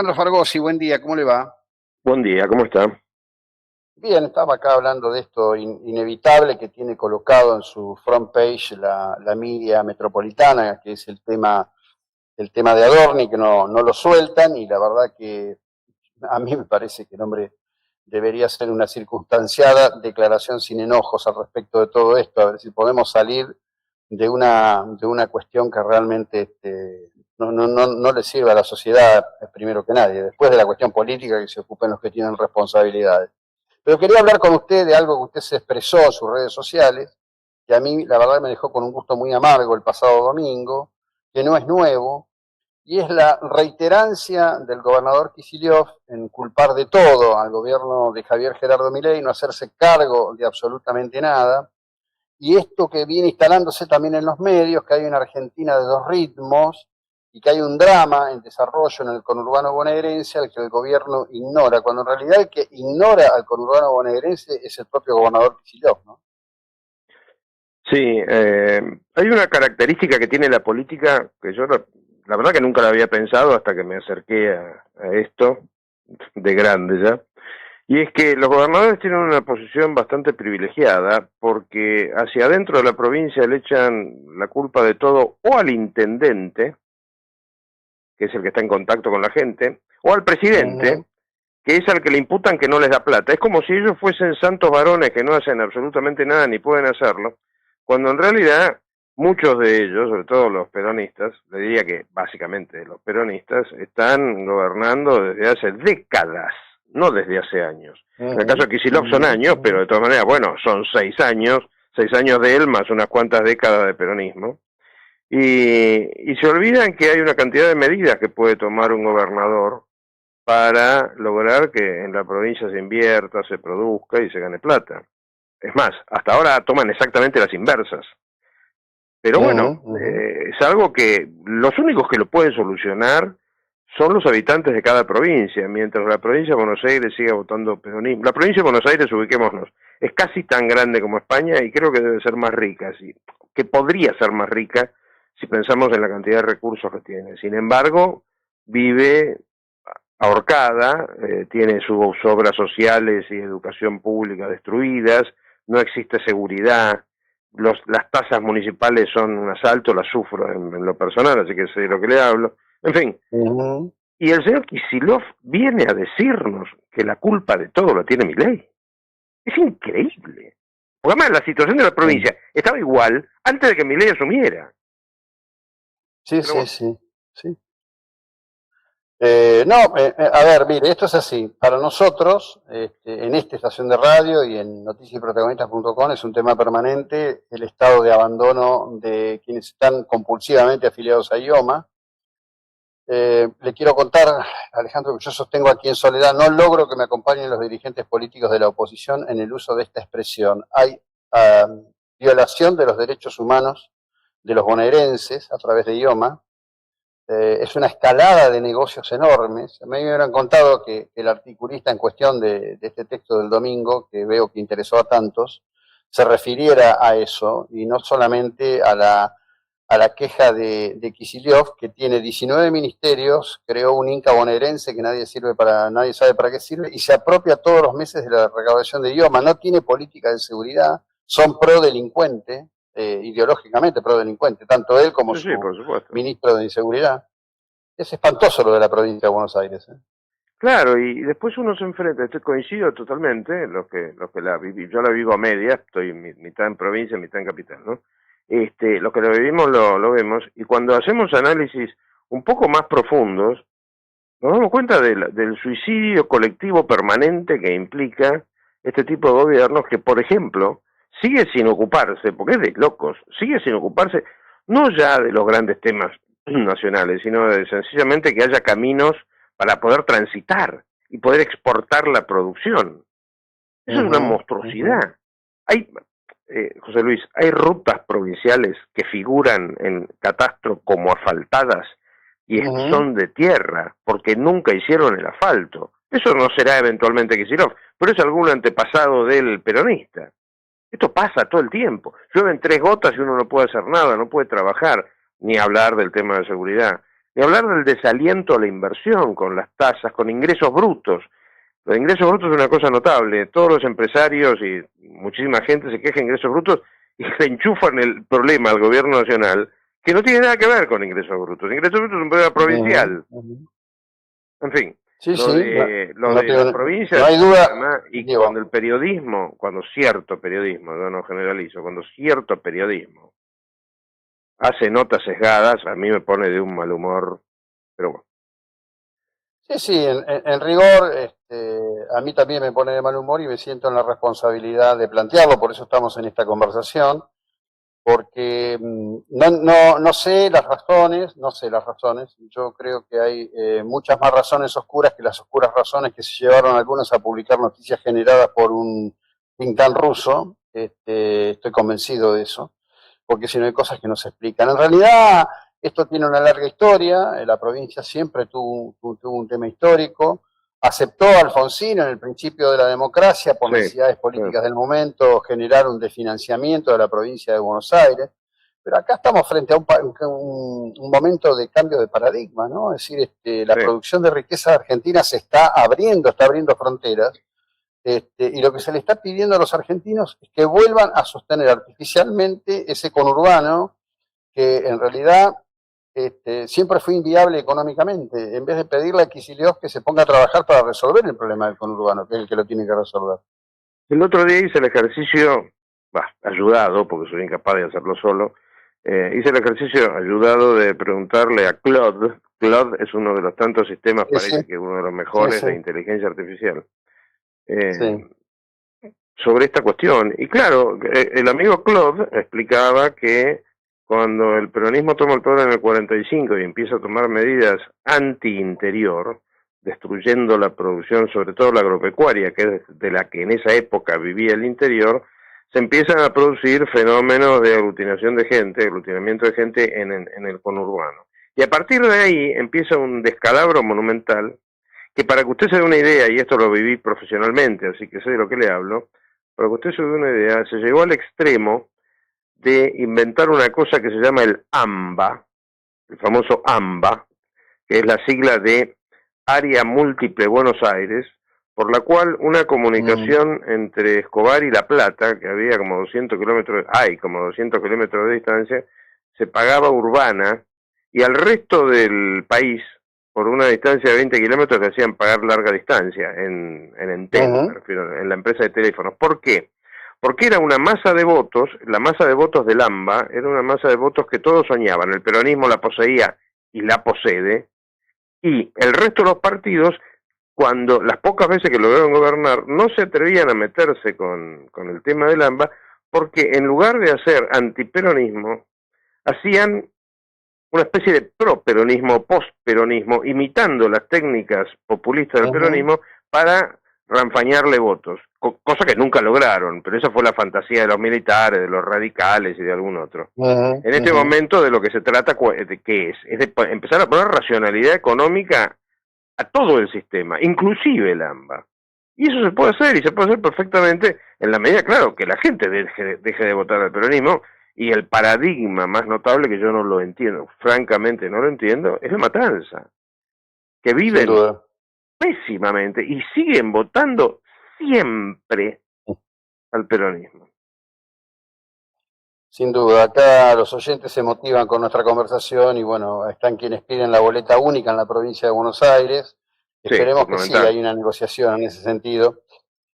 Alejandro Fargosi, buen día, ¿cómo le va? Buen día, ¿cómo está? Bien, estaba acá hablando de esto inevitable que tiene colocado en su front page la media metropolitana, que es el tema de Adorni, que no lo sueltan, y la verdad que a mí me parece que el hombre debería hacer una circunstanciada declaración sin enojos al respecto de todo esto, a ver si podemos salir de una cuestión que realmente no le sirve a la sociedad primero que nadie, después de la cuestión política que se ocupen los que tienen responsabilidades. Pero quería hablar con usted de algo que usted se expresó en sus redes sociales, que a mí la verdad me dejó con un gusto muy amargo el pasado domingo, que no es nuevo, y es la reiterancia del gobernador Kicillof en culpar de todo al gobierno de Javier Gerardo Milei, no hacerse cargo de absolutamente nada, y esto que viene instalándose también en los medios, que hay una Argentina de dos ritmos y que hay un drama en desarrollo en el conurbano bonaerense al que el gobierno ignora, cuando en realidad el que ignora al conurbano bonaerense es el propio gobernador Kicillof, ¿no? Sí, hay una característica que tiene la política que yo la verdad que nunca la había pensado hasta que me acerqué a esto de grande ya, y es que los gobernadores tienen una posición bastante privilegiada porque hacia adentro de la provincia le echan la culpa de todo o al intendente, que es el que está en contacto con la gente, o al presidente, Uh-huh. que es al que le imputan que no les da plata. Es como si ellos fuesen santos varones que no hacen absolutamente nada ni pueden hacerlo, cuando en realidad muchos de ellos, sobre todo los peronistas, le diría que básicamente los peronistas, están gobernando desde hace décadas, no desde hace años. En el caso Uh-huh. de Kicillof son Uh-huh. años, pero de todas maneras, bueno, son 6 años de él más unas cuantas décadas de peronismo. Y se olvidan que hay una cantidad de medidas que puede tomar un gobernador para lograr que en la provincia se invierta, se produzca y se gane plata. Es más, hasta ahora toman exactamente las inversas. Pero Uh-huh. bueno, Uh-huh. es algo que los únicos que lo pueden solucionar son los habitantes de cada provincia, mientras la provincia de Buenos Aires siga votando peronismo. La provincia de Buenos Aires, ubiquémonos, es casi tan grande como España y creo que debe ser más rica, sí, que podría ser más rica si pensamos en la cantidad de recursos que tiene. Sin embargo, vive ahorcada, tiene sus obras sociales y educación pública destruidas, no existe seguridad, las tasas municipales son un asalto, las sufro en lo personal, así que sé de lo que le hablo. En fin, Uh-huh. y el señor Kicillof viene a decirnos que la culpa de todo la tiene Milei. Es increíble. Porque además la situación de la provincia estaba igual antes de que Milei asumiera. Sí, Pero sí, bueno, sí, sí. No, a ver, mire, esto es así. Para nosotros, en esta estación de radio y en noticiasprotagonistas.com es un tema permanente el estado de abandono de quienes están compulsivamente afiliados a IOMA. Le quiero contar, Alejandro, que yo sostengo aquí en Soledad, no logro que me acompañen los dirigentes políticos de la oposición en el uso de esta expresión. Hay violación de los derechos humanos de los bonaerenses a través de IOMA. Es una escalada de negocios enormes. A mí me hubieran contado que el articulista en cuestión de este texto del domingo, que veo que interesó a tantos, se refiriera a eso y no solamente a la queja de Kicillof, que tiene 19 ministerios, creó un Inca bonaerense que nadie sabe para qué sirve, y se apropia todos los meses de la recaudación de IOMA. No tiene política de seguridad, son pro delincuente, ideológicamente pro delincuente, tanto él como sí, sí, su por supuesto. ministro de Inseguridad. Es espantoso lo de la provincia de Buenos Aires, ¿eh? Claro, y después uno se enfrenta, estoy coincido totalmente, los que la viví, yo la vivo a media, estoy mitad en provincia, mitad en capital, ¿no? Los que lo vivimos lo vemos, y cuando hacemos análisis un poco más profundos, nos damos cuenta del suicidio colectivo permanente que implica este tipo de gobiernos que, por ejemplo, sigue sin ocuparse, porque es de locos, sigue sin ocuparse no ya de los grandes temas nacionales, sino de sencillamente que haya caminos para poder transitar y poder exportar la producción. Eso es una Ujú, ujú, monstruosidad. Hay, José Luis, hay rutas provinciales que figuran en catastro como asfaltadas y ujú. son de tierra, porque nunca hicieron el asfalto. Eso no será eventualmente Kicillof, pero es algún antepasado del peronista. Esto pasa todo el tiempo. Llueven 3 gotas y uno no puede hacer nada, no puede trabajar, ni hablar del tema de seguridad. Ni hablar del desaliento a la inversión con las tasas, con ingresos brutos. Los ingresos brutos es una cosa notable. Todos los empresarios y muchísima gente se queja de ingresos brutos y le enchufan el problema al gobierno nacional, que no tiene nada que ver con ingresos brutos. Ingresos brutos es un problema provincial. En fin, Sí, sí, lo de las no provincias, hay duda, además, y digo, cuando el periodismo, cuando cierto periodismo, yo no generalizo, cuando cierto periodismo hace notas sesgadas, a mí me pone de un mal humor, pero bueno. sí, sí, en rigor, a mí también me pone de mal humor y me siento en la responsabilidad de plantearlo, por eso estamos en esta conversación, porque no sé las razones, yo creo que hay muchas más razones oscuras que las oscuras razones que se llevaron algunos a publicar noticias generadas por un think tank ruso, estoy convencido de eso, porque si no hay cosas que no se explican. En realidad, esto tiene una larga historia, la provincia siempre tuvo un tema histórico, aceptó a Alfonsín en el principio de la democracia por Sí, necesidades sí. políticas del momento, generar un desfinanciamiento de la provincia de Buenos Aires, pero acá estamos frente a un momento de cambio de paradigma, ¿no? Es decir, la Sí. producción de riqueza argentina se está abriendo fronteras, y lo que se le está pidiendo a los argentinos es que vuelvan a sostener artificialmente ese conurbano que en realidad siempre fue inviable económicamente, en vez de pedirle a Kicillof que se ponga a trabajar para resolver el problema del conurbano, que es el que lo tiene que resolver. El otro día hice el ejercicio, ayudado, porque soy incapaz de hacerlo solo, hice el ejercicio ayudado de preguntarle a Claude. Claude es uno de los tantos sistemas, Sí, sí, parece que uno de los sí, mejores sí, de inteligencia artificial, sí. sobre esta cuestión. Y claro, el amigo Claude explicaba que cuando el peronismo toma el poder en el 45 y empieza a tomar medidas anti-interior, destruyendo la producción, sobre todo la agropecuaria, que es de la que en esa época vivía el interior, se empiezan a producir fenómenos de aglutinación de gente, aglutinamiento de gente en el conurbano. Y a partir de ahí empieza un descalabro monumental, que para que usted se dé una idea, y esto lo viví profesionalmente, así que sé de lo que le hablo, para que usted se dé una idea, se llegó al extremo de inventar una cosa que se llama el AMBA, el famoso AMBA, que es la sigla de Área Múltiple Buenos Aires, por la cual una comunicación entre Escobar y La Plata, que había como 200 kilómetros, hay como 200 kilómetros de distancia, se pagaba urbana y al resto del país, por una distancia de 20 kilómetros, le hacían pagar larga distancia, en Entel, me refiero, en la empresa de teléfonos. ¿Por qué? Porque era una masa de votos, la masa de votos del AMBA, era una masa de votos que todos soñaban, el peronismo la poseía y la posee, y el resto de los partidos, cuando las pocas veces que lograron gobernar, no se atrevían a meterse con el tema del AMBA, porque en lugar de hacer antiperonismo, hacían una especie de pro-peronismo o post-peronismo, imitando las técnicas populistas del peronismo para ranfañarle votos, cosa que nunca lograron, pero esa fue la fantasía de los militares, de los radicales y de algún otro. En este momento de lo que se trata, ¿de qué es? Es de empezar a poner racionalidad económica a todo el sistema, inclusive el AMBA. Y eso se puede hacer, y se puede hacer perfectamente en la medida, claro, que la gente deje de votar al peronismo, y el paradigma más notable, que yo no lo entiendo, francamente no lo entiendo, es la matanza, que Sin viven duda. pésimamente y siguen votando siempre al peronismo. Sin duda, acá los oyentes se motivan con nuestra conversación y bueno, están quienes piden la boleta única en la provincia de Buenos Aires. Sí, Esperemos que sí, fundamental. hay una negociación en ese sentido.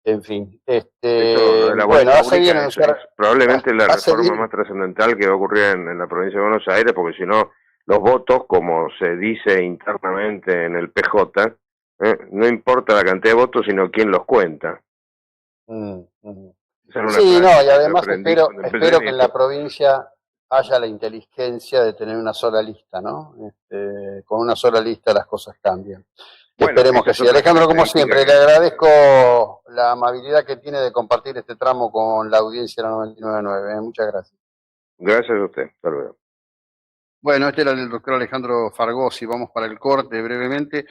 En fin, De hecho, lo de la bueno, boleta hace bien única es anunciar, probablemente la hace reforma bien, más trascendental que va a ocurrir en la provincia de Buenos Aires, porque si no, los votos, como se dice internamente en el PJ, no importa la cantidad de votos, sino quién los cuenta. Esa era una Sí, no, frase y que yo además aprendí cuando empecé espero en que en la esto. provincia haya la inteligencia de tener una sola lista, ¿no? Con una sola lista las cosas cambian. Bueno, Esperemos esa que es sí. otra Alejandro, como característica siempre, le que... agradezco la amabilidad que tiene de compartir este tramo con la audiencia de la 99.9. Muchas gracias. Gracias a usted. Hasta luego. Bueno, este era el doctor Alejandro Fargosi. Vamos para el corte brevemente.